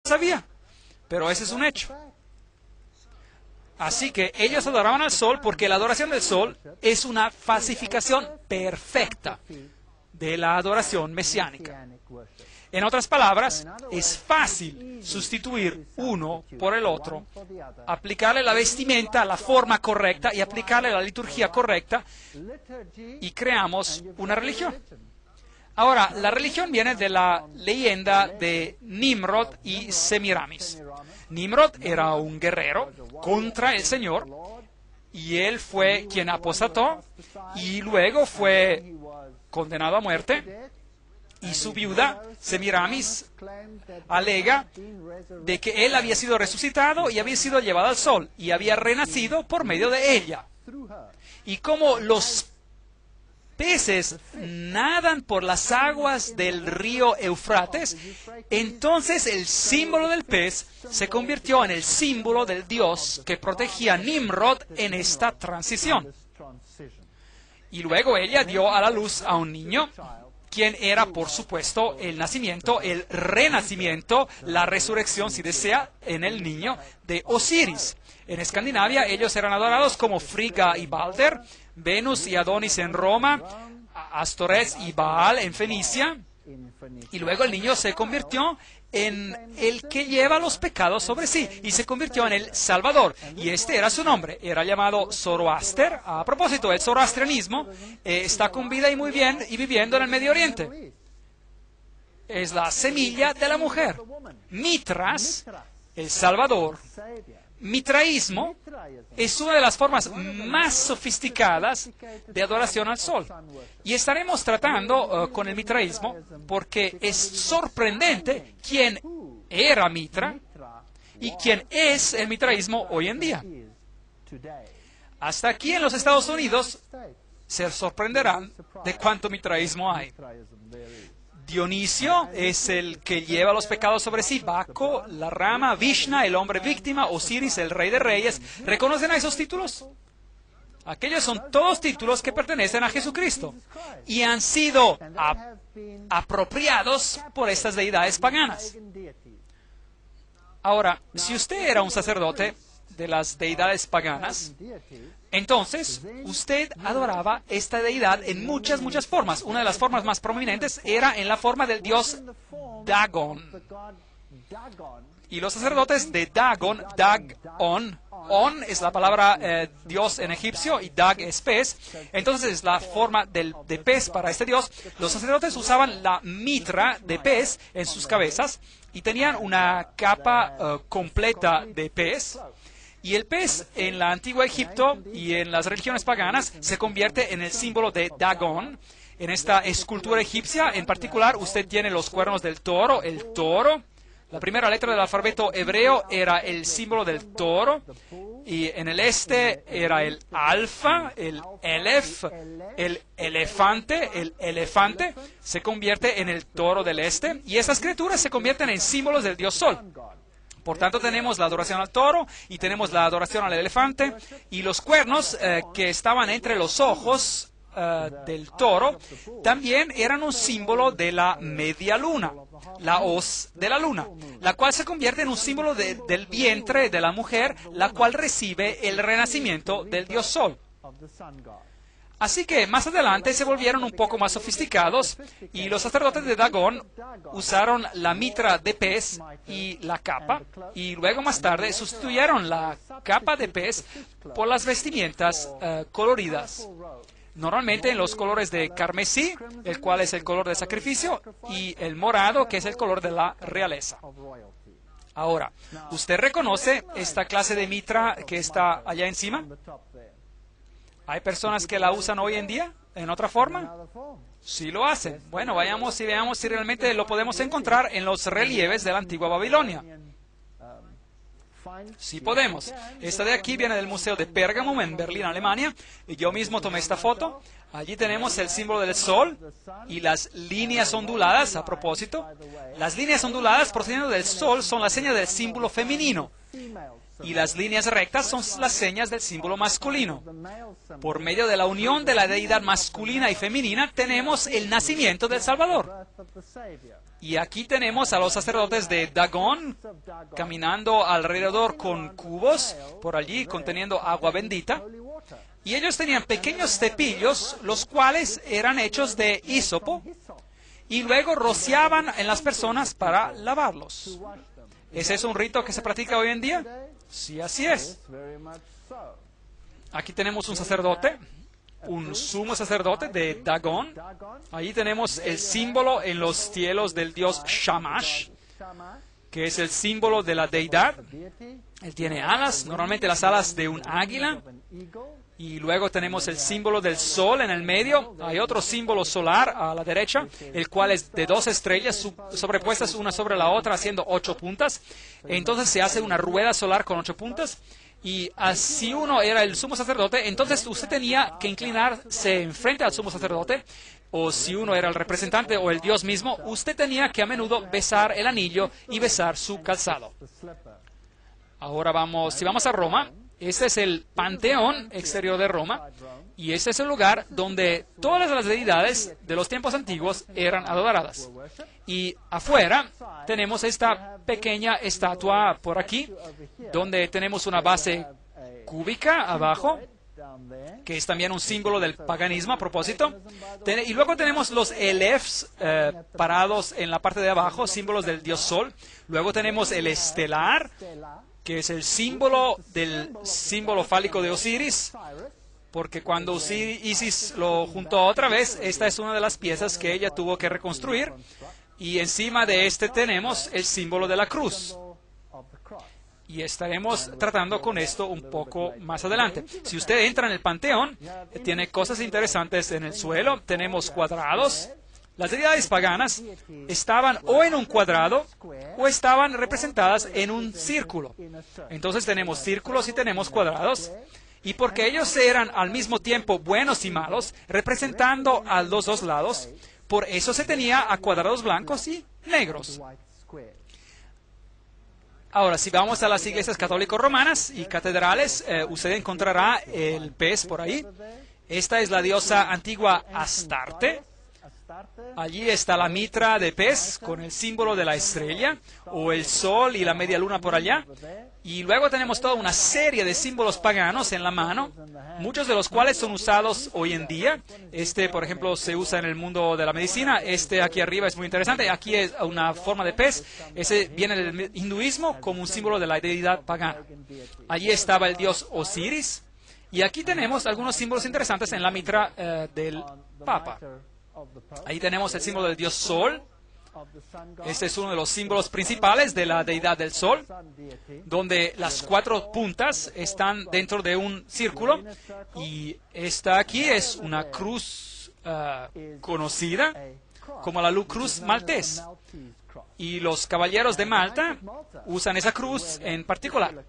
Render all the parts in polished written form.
sabía, pero ese es un hecho. Así que ellos adoraban al sol porque la adoración del sol es una falsificación perfecta de la adoración mesiánica. En otras palabras, es fácil sustituir uno por el otro, aplicarle la vestimenta, la forma correcta y aplicarle la liturgia correcta y creamos una religión. Ahora, la religión viene de la leyenda de Nimrod y Semiramis. Nimrod era un guerrero contra el Señor y él fue quien apostató y luego fue condenado a muerte. Y su viuda, Semiramis, alega de que él había sido resucitado y había sido llevado al sol y había renacido por medio de ella. Y como los peces nadan por las aguas del río Eufrates, entonces el símbolo del pez se convirtió en el símbolo del dios que protegía a Nimrod en esta transición. Y luego ella dio a la luz a un niño, quien era, por supuesto, el nacimiento, el renacimiento, la resurrección, si desea, en el niño de Osiris. En Escandinavia, ellos eran adorados como Frigga y Balder, Venus y Adonis en Roma, Astores y Baal en Fenicia, y luego el niño se convirtió en el que lleva los pecados sobre sí, y se convirtió en el Salvador, y este era su nombre, era llamado Zoroaster. A propósito, el zoroastrianismo está con vida y muy bien, y viviendo en el Medio Oriente. Es la semilla de la mujer. Mitras, el Salvador. Mitraísmo es una de las formas más sofisticadas de adoración al sol. Y estaremos tratando con el mitraísmo porque es sorprendente quién era Mitra y quién es el mitraísmo hoy en día. Hasta aquí en los Estados Unidos se sorprenderán de cuánto mitraísmo hay. Dionisio es el que lleva los pecados sobre sí, Baco, la rama, Vishna, el hombre víctima, Osiris, el rey de reyes. ¿Reconocen a esos títulos? Aquellos son todos títulos que pertenecen a Jesucristo y han sido apropiados por estas deidades paganas. Ahora, si usted era un sacerdote de las deidades paganas, entonces usted adoraba esta deidad en muchas formas. Una de las formas más prominentes era en la forma del dios Dagon. Y los sacerdotes de Dagon, Dag-on, On es la palabra dios en egipcio y Dag es pez. Entonces es la forma de pez para este dios. Los sacerdotes usaban la mitra de pez en sus cabezas y tenían una capa completa de pez. Y el pez en la antigua Egipto y en las religiones paganas se convierte en el símbolo de Dagon. En esta escultura egipcia, en particular, usted tiene los cuernos del toro, el toro. La primera letra del alfabeto hebreo era el símbolo del toro. Y en el este era el alfa, el elef, el elefante se convierte en el toro del este. Y esas criaturas se convierten en símbolos del dios Sol. Por tanto, tenemos la adoración al toro y tenemos la adoración al elefante y los cuernos que estaban entre los ojos del toro también eran un símbolo de la media luna, la hoz de la luna, la cual se convierte en un símbolo del vientre de la mujer, la cual recibe el renacimiento del dios Sol. Así que más adelante se volvieron un poco más sofisticados y los sacerdotes de Dagón usaron la mitra de pez y la capa y luego más tarde sustituyeron la capa de pez por las vestimentas coloridas. Normalmente en los colores de carmesí, el cual es el color de sacrificio, y el morado, que es el color de la realeza. Ahora, ¿usted reconoce esta clase de mitra que está allá encima? ¿Hay personas que la usan hoy en día en otra forma? Sí lo hacen. Bueno, vayamos y veamos si realmente lo podemos encontrar en los relieves de la antigua Babilonia. Sí podemos. Esta de aquí viene del Museo de Pérgamo en Berlín, Alemania. Y yo mismo tomé esta foto. Allí tenemos el símbolo del sol y las líneas onduladas, a propósito. Las líneas onduladas procediendo del sol son la seña del símbolo femenino. Y las líneas rectas son las señas del símbolo masculino. Por medio de la unión de la deidad masculina y femenina tenemos el nacimiento del Salvador. Y aquí tenemos a los sacerdotes de Dagón caminando alrededor con cubos por allí conteniendo agua bendita. Y ellos tenían pequeños cepillos, los cuales eran hechos de hísopo, y luego rociaban en las personas para lavarlos. ¿Es eso un rito que se practica hoy en día? Sí, así es. Aquí tenemos un sacerdote, un sumo sacerdote de Dagón. Ahí tenemos el símbolo en los cielos del dios Shamash, que es el símbolo de la deidad. Él tiene alas, normalmente las alas de un águila. Y luego tenemos el símbolo del sol en el medio. Hay otro símbolo solar a la derecha, el cual es de 2 estrellas sobrepuestas una sobre la otra, haciendo 8 puntas. Entonces se hace una rueda solar con 8 puntas. Y si uno era el sumo sacerdote, entonces usted tenía que inclinarse enfrente al sumo sacerdote. O si uno era el representante o el Dios mismo, usted tenía que a menudo besar el anillo y besar su calzado. Ahora si vamos a Roma. Este es el Panteón exterior de Roma, y este es el lugar donde todas las deidades de los tiempos antiguos eran adoradas. Y afuera tenemos esta pequeña estatua por aquí, donde tenemos una base cúbica abajo, que es también un símbolo del paganismo a propósito. Y luego tenemos los elefs parados en la parte de abajo, símbolos del dios Sol. Luego tenemos el estelar, que es el símbolo del símbolo fálico de Osiris, porque cuando Isis lo juntó otra vez, esta es una de las piezas que ella tuvo que reconstruir, y encima de este tenemos el símbolo de la cruz. Y estaremos tratando con esto un poco más adelante. Si usted entra en el Panteón, tiene cosas interesantes en el suelo. Tenemos cuadrados. Las deidades paganas estaban o en un cuadrado o estaban representadas en un círculo. Entonces tenemos círculos y tenemos cuadrados. Y porque ellos eran al mismo tiempo buenos y malos, representando a los dos lados, por eso se tenía a cuadrados blancos y negros. Ahora, si vamos a las iglesias católicos romanas y catedrales, usted encontrará el pez por ahí. Esta es la diosa antigua Astarte. Allí está la mitra de pez con el símbolo de la estrella, o el sol y la media luna por allá. Y luego tenemos toda una serie de símbolos paganos en la mano, muchos de los cuales son usados hoy en día. Este, por ejemplo, se usa en el mundo de la medicina. Este aquí arriba es muy interesante. Aquí es una forma de pez. Ese viene del hinduismo como un símbolo de la deidad pagana. Allí estaba el dios Osiris. Y aquí tenemos algunos símbolos interesantes en la mitra del Papa. Ahí tenemos el símbolo del dios Sol. Este es uno de los símbolos principales de la deidad del Sol, donde las 4 puntas están dentro de un círculo. Y esta aquí es una cruz conocida como la cruz maltés. Y los caballeros de Malta usan esa cruz en particular.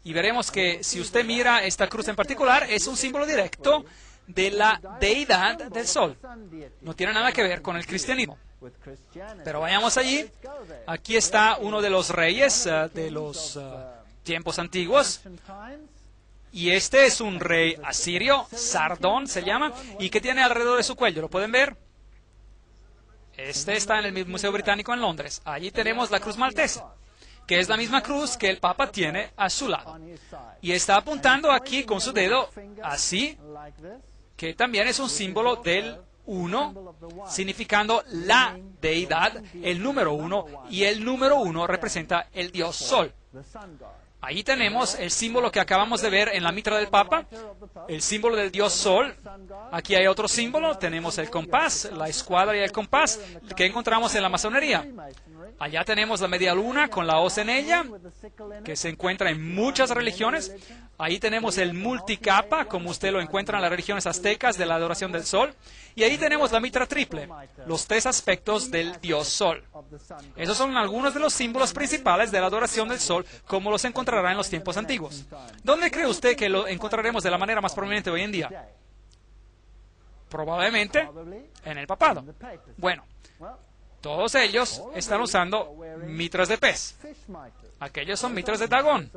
Y veremos que si usted mira esta cruz en particular, es un símbolo directo de la deidad del Sol. No tiene nada que ver con el cristianismo. Pero vayamos allí. Aquí está uno de los reyes de los tiempos antiguos. Y este es un rey asirio, Sardón se llama, y que tiene alrededor de su cuello. ¿Lo pueden ver? Este está en el Museo Británico en Londres. Allí tenemos la cruz maltesa, que es la misma cruz que el Papa tiene a su lado. Y está apuntando aquí con su dedo así, que también es un símbolo del 1, significando la deidad, el número 1, y el número 1 representa el dios Sol. Ahí tenemos el símbolo que acabamos de ver en la mitra del Papa, el símbolo del dios Sol. Aquí hay otro símbolo, tenemos el compás, la escuadra y el compás, que encontramos en la masonería. Allá tenemos la media luna con la hoz en ella, que se encuentra en muchas religiones. Ahí tenemos el multicapa, como usted lo encuentra en las religiones aztecas de la adoración del sol. Y ahí tenemos la mitra triple, los 3 aspectos del dios Sol. Esos son algunos de los símbolos principales de la adoración del sol, como los encontrará en los tiempos antiguos. ¿Dónde cree usted que lo encontraremos de la manera más prominente hoy en día? Probablemente en el papado. Bueno, todos ellos están usando mitras de pez. Aquellos son mitras de Dagón.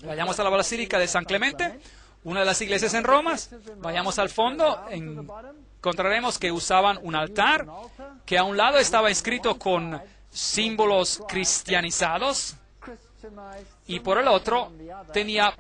Vayamos a la Basílica de San Clemente, una de las iglesias en Roma. Vayamos al fondo, encontraremos que usaban un altar, que a un lado estaba inscrito con símbolos cristianizados, y por el otro tenía